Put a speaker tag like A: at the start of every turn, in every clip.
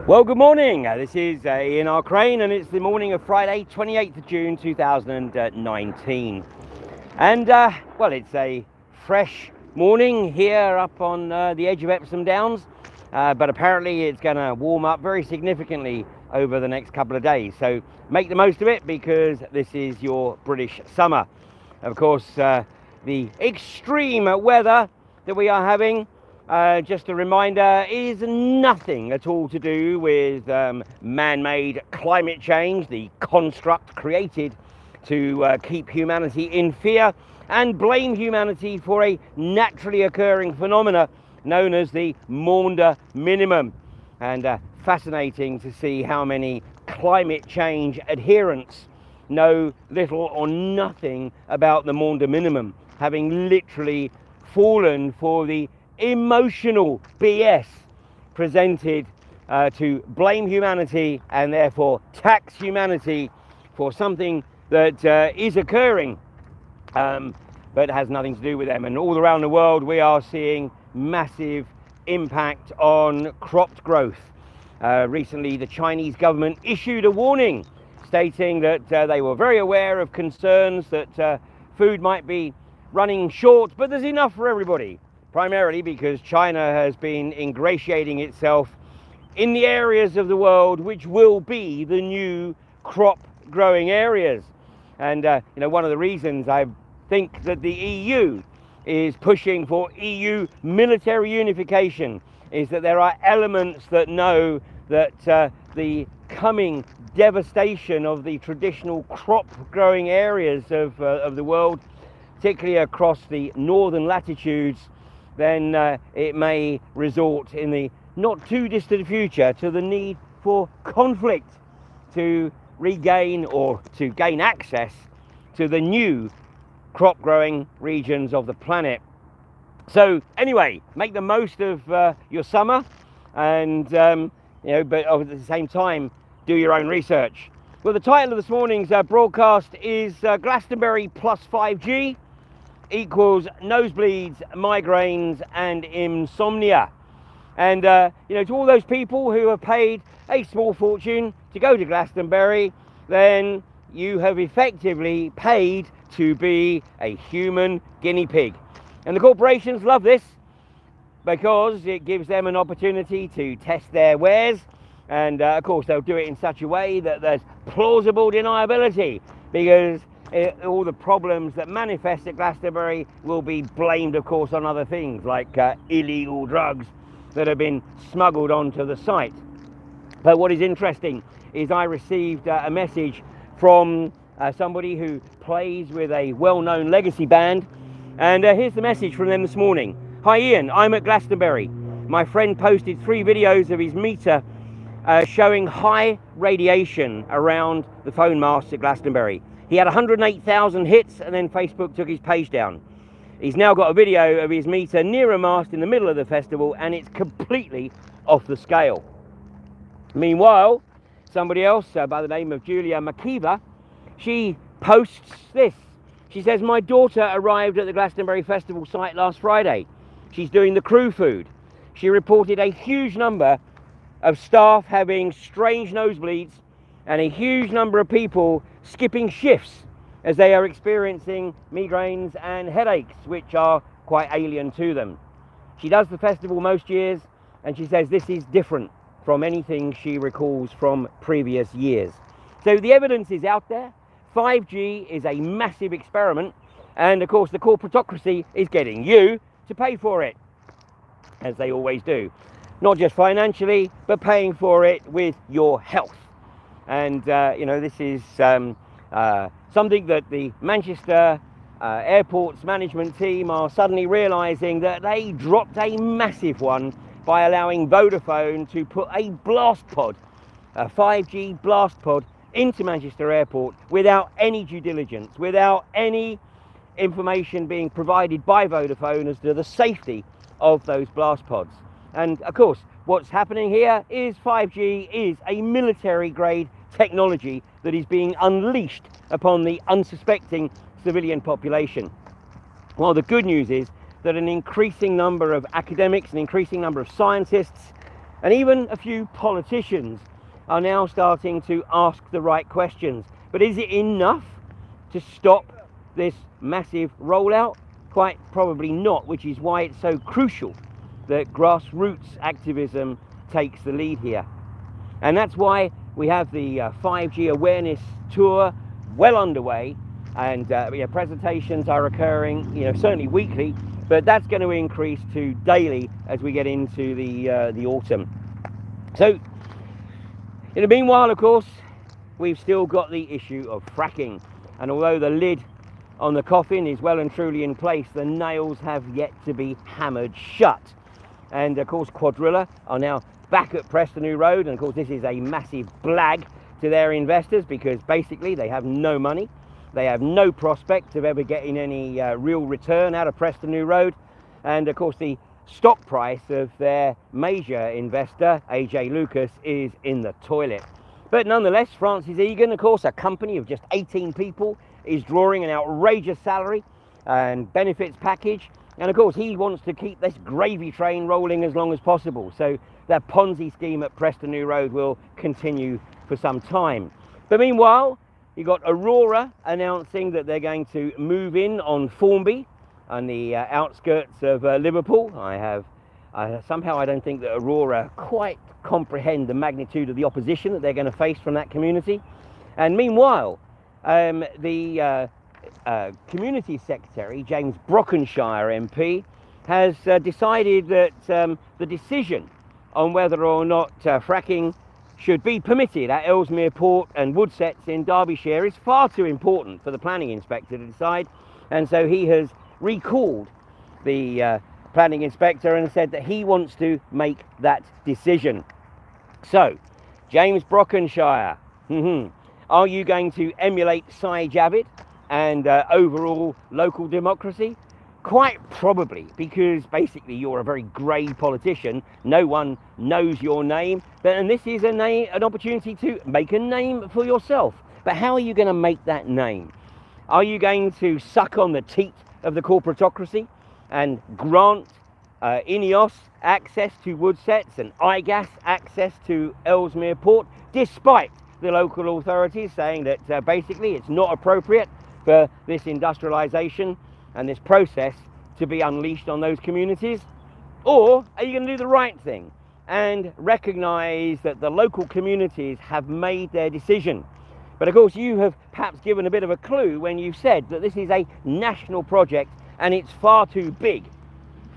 A: Well, good morning. This is Ian R. Crane, and it's the morning of Friday, 28th of June 2019. And, well, it's a fresh morning here up on the edge of Epsom Downs, but apparently it's going to warm up very significantly over the next couple of days. So make the most of it, because this is your British summer. Of course, the extreme weather that we are having, just a reminder, is nothing at all to do with man-made climate change, the construct created to keep humanity in fear and blame humanity for a naturally occurring phenomena known as the Maunder minimum. And fascinating to see how many climate change adherents know little or nothing about the Maunder minimum, having literally fallen for the emotional BS presented to blame humanity and therefore tax humanity for something that is occurring but has nothing to do with them. And all around the world we are seeing massive impact on crop growth. Recently the Chinese government issued a warning stating that they were very aware of concerns that food might be running short, but there's enough for everybody. Primarily because China has been ingratiating itself in the areas of the world which will be the new crop growing areas. And one of the reasons I think that the EU is pushing for EU military unification is that there are elements that know that the coming devastation of the traditional crop growing areas of the world, particularly across the northern latitudes, then it may resort in the not too distant future to the need for conflict to regain or to gain access to the new crop growing regions of the planet. So anyway, make the most of your summer, and but at the same time do your own research. Well, the title of this morning's broadcast is Glastonbury plus 5G equals nosebleeds, migraines and insomnia. And to all those people who have paid a small fortune to go to Glastonbury, then you have effectively paid to be a human guinea pig. And the corporations love this because it gives them an opportunity to test their wares, and of course they'll do it in such a way that there's plausible deniability, because all the problems that manifest at Glastonbury will be blamed, of course, on other things like illegal drugs that have been smuggled onto the site. But what is interesting is I received a message from somebody who plays with a well-known legacy band, and here's the message from them this morning. Hi Ian, I'm at Glastonbury. My friend posted 3 videos of his meter showing high radiation around the phone masts at Glastonbury. He had 108,000 hits, and then Facebook took his page down. He's now got a video of his meter near a mast in the middle of the festival, and it's completely off the scale. Meanwhile, somebody else by the name of Julia Makiva, she posts this. She says, my daughter arrived at the Glastonbury Festival site last Friday. She's doing the crew food. She reported a huge number of staff having strange nosebleeds and a huge number of people skipping shifts as they are experiencing migraines and headaches, which are quite alien to them. She does the festival most years, and she says this is different from anything she recalls from previous years. So the evidence is out there. 5G is a massive experiment, and of course the corporatocracy is getting you to pay for it, as they always do. Not just financially, but paying for it with your health. And this is something that the Manchester Airport's management team are suddenly realising that they dropped a massive one by allowing Vodafone to put a blast pod, a 5G blast pod, into Manchester Airport without any due diligence, without any information being provided by Vodafone as to the safety of those blast pods. And of course, what's happening here is 5G is a military grade technology that is being unleashed upon the unsuspecting civilian population. Well, the good news is that an increasing number of academics, an increasing number of scientists And even a few politicians are now starting to ask the right questions. But is it enough to stop this massive rollout? Quite probably not, which is why it's so crucial that grassroots activism takes the lead here. And that's why we have the 5G awareness tour well underway, and presentations are occurring, certainly weekly, but that's going to increase to daily as we get into the autumn. So, in the meanwhile, of course, we've still got the issue of fracking, and although the lid on the coffin is well and truly in place, the nails have yet to be hammered shut. And of course, Quadrilla are now back at Preston New Road, and of course this is a massive blag to their investors, because basically they have no money, they have no prospect of ever getting any real return out of Preston New Road, and of course the stock price of their major investor AJ Lucas is in the toilet. But nonetheless, Francis Egan, of course, a company of just 18 people, is drawing an outrageous salary and benefits package, and of course he wants to keep this gravy train rolling as long as possible. So that Ponzi scheme at Preston New Road will continue for some time. But meanwhile, you've got Aurora announcing that they're going to move in on Formby on the outskirts of Liverpool. Somehow I don't think that Aurora quite comprehend the magnitude of the opposition that they're going to face from that community. And meanwhile, the Community Secretary, James Brokenshire MP, has decided that the decision on whether or not fracking should be permitted at Ellesmere Port and Woodsetts in Derbyshire is far too important for the planning inspector to decide, and so he has recalled the planning inspector and said that he wants to make that decision. So, James Brokenshire, are you going to emulate Sy Javid and overall local democracy? Quite probably, because basically you're a very grey politician. No one knows your name, and this is an opportunity to make a name for yourself. But how are you going to make that name? Are you going to suck on the teat of the corporatocracy and grant INEOS access to Woodsetts and iGas access to Ellesmere Port, despite the local authorities saying that basically it's not appropriate for this industrialisation and this process to be unleashed on those communities? Or are you going to do the right thing and recognise that the local communities have made their decision? But of course you have perhaps given a bit of a clue when you said that this is a national project and it's far too big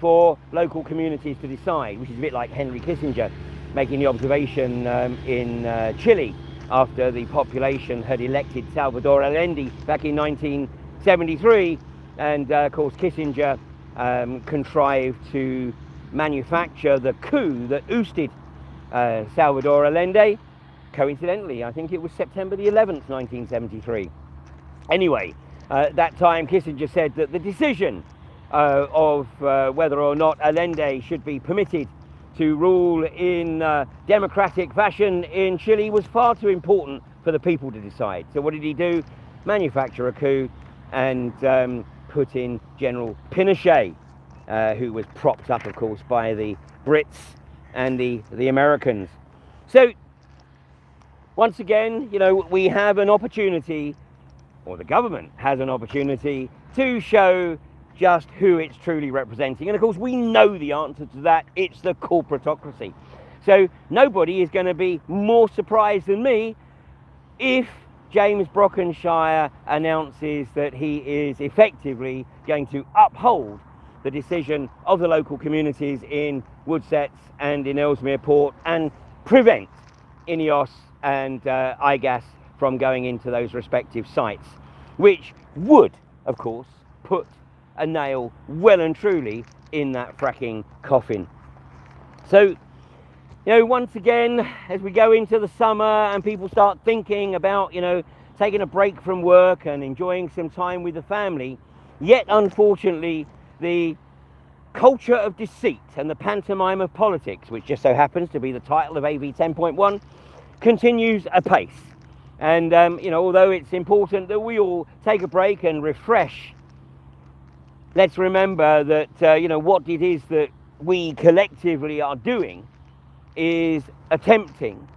A: for local communities to decide, which is a bit like Henry Kissinger making the observation in Chile after the population had elected Salvador Allende back in 1973. And of course Kissinger contrived to manufacture the coup that ousted Salvador Allende. Coincidentally, I think it was September the 11th, 1973. Anyway, that time Kissinger said that the decision of whether or not Allende should be permitted to rule in democratic fashion in Chile was far too important for the people to decide. So what did he do? Manufacture a coup and put in General Pinochet, who was propped up, of course, by the Brits and the Americans. So once again, we have an opportunity, or the government has an opportunity, to show just who it's truly representing. And of course we know the answer to that. It's the corporatocracy. So nobody is going to be more surprised than me if James Brokenshire announces that he is effectively going to uphold the decision of the local communities in Woodsetts and in Ellesmere Port and prevent INEOS and iGas from going into those respective sites, which would, of course, put a nail well and truly in that fracking coffin. So, once again, as we go into the summer and people start thinking about, taking a break from work and enjoying some time with the family, yet unfortunately the culture of deceit and the pantomime of politics, which just so happens to be the title of AV 10.1, continues apace. And, although it's important that we all take a break and refresh, let's remember that, what it is that we collectively are doing is attempting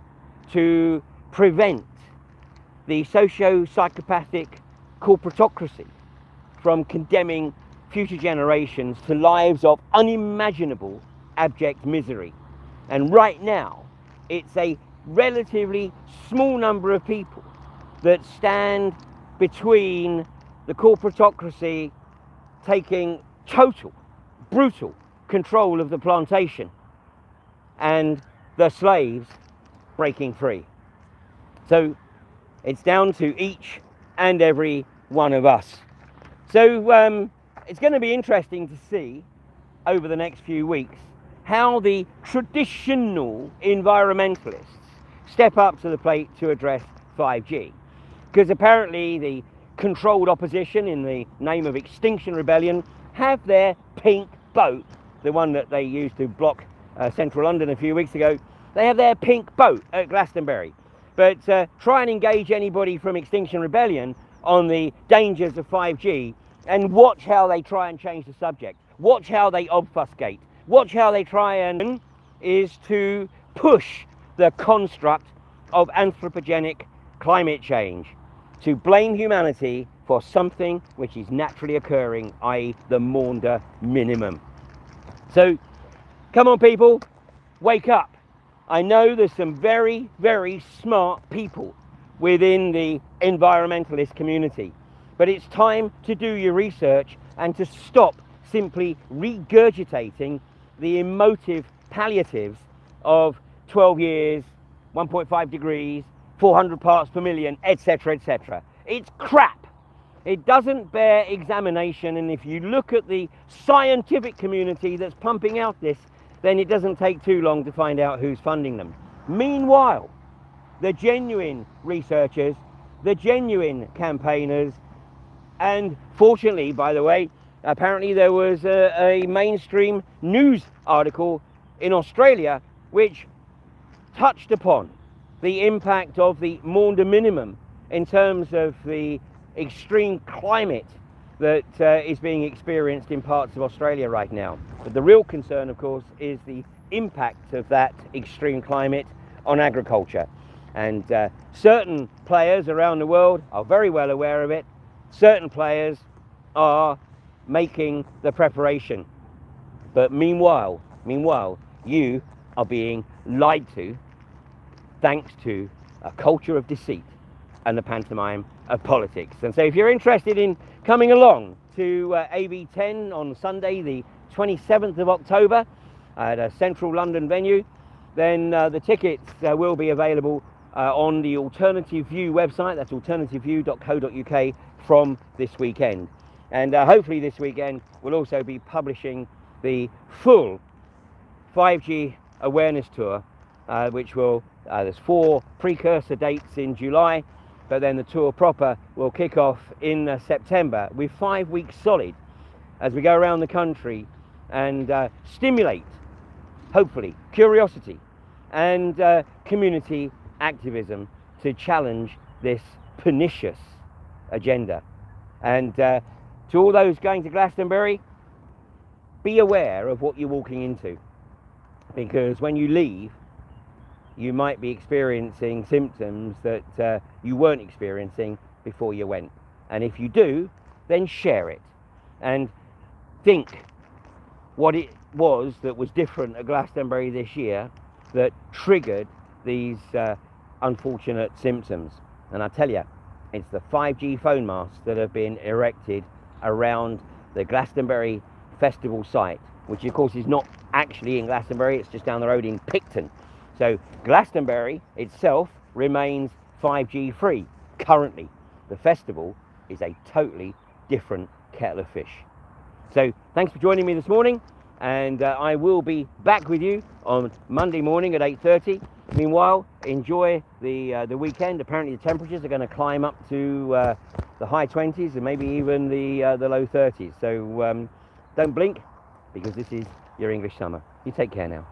A: to prevent the socio-psychopathic corporatocracy from condemning future generations to lives of unimaginable abject misery. And right now, it's a relatively small number of people that stand between the corporatocracy taking total, brutal control of the plantation and the slaves breaking free. So it's down to each and every one of us. So it's going to be interesting to see over the next few weeks how the traditional environmentalists step up to the plate to address 5G. Because apparently the controlled opposition in the name of Extinction Rebellion have their pink boat, the one that they used to block central London a few weeks ago, they have their pink boat at Glastonbury. But try and engage anybody from Extinction Rebellion on the dangers of 5G and watch how they try and change the subject. Watch how they obfuscate. Watch how they try and is to push the construct of anthropogenic climate change, to blame humanity for something which is naturally occurring, i.e. the Maunder minimum. So come on people, wake up. I know there's some very, very smart people within the environmentalist community, but it's time to do your research and to stop simply regurgitating the emotive palliatives of 12 years, 1.5 degrees, 400 parts per million, etc., etc. It's crap. It doesn't bear examination, and if you look at the scientific community that's pumping out this, then it doesn't take too long to find out who's funding them. Meanwhile, the genuine researchers, the genuine campaigners, and fortunately, by the way, apparently there was a mainstream news article in Australia which touched upon the impact of the Maunder minimum in terms of the extreme climate that is being experienced in parts of Australia right now. But the real concern, of course, is the impact of that extreme climate on agriculture. And certain players around the world are very well aware of it. Certain players are making the preparation. But meanwhile, you are being lied to thanks to a culture of deceit and the pantomime of politics. And so if you're interested in coming along to AV10 on Sunday the 27th of October at a central London venue, then the tickets will be available on the Alternative View website. That's alternativeview.co.uk from this weekend. And hopefully this weekend we'll also be publishing the full 5G awareness tour, which will, there's 4 precursor dates in July, but then the tour proper will kick off in September with 5 weeks solid as we go around the country and stimulate, hopefully, curiosity and community activism to challenge this pernicious agenda. And to all those going to Glastonbury, be aware of what you're walking into, because when you leave, you might be experiencing symptoms that you weren't experiencing before you went. And if you do, then share it and think what it was that was different at Glastonbury this year that triggered these unfortunate symptoms. And I tell you, it's the 5G phone masts that have been erected around the Glastonbury festival site, which of course is not actually in Glastonbury, it's just down the road in Picton. So Glastonbury itself remains 5G free currently. The festival is a totally different kettle of fish. So thanks for joining me this morning, and I will be back with you on Monday morning at 8:30. Meanwhile, enjoy the weekend. Apparently the temperatures are going to climb up to the high 20s and maybe even the low 30s. So don't blink, because this is your English summer. You take care now.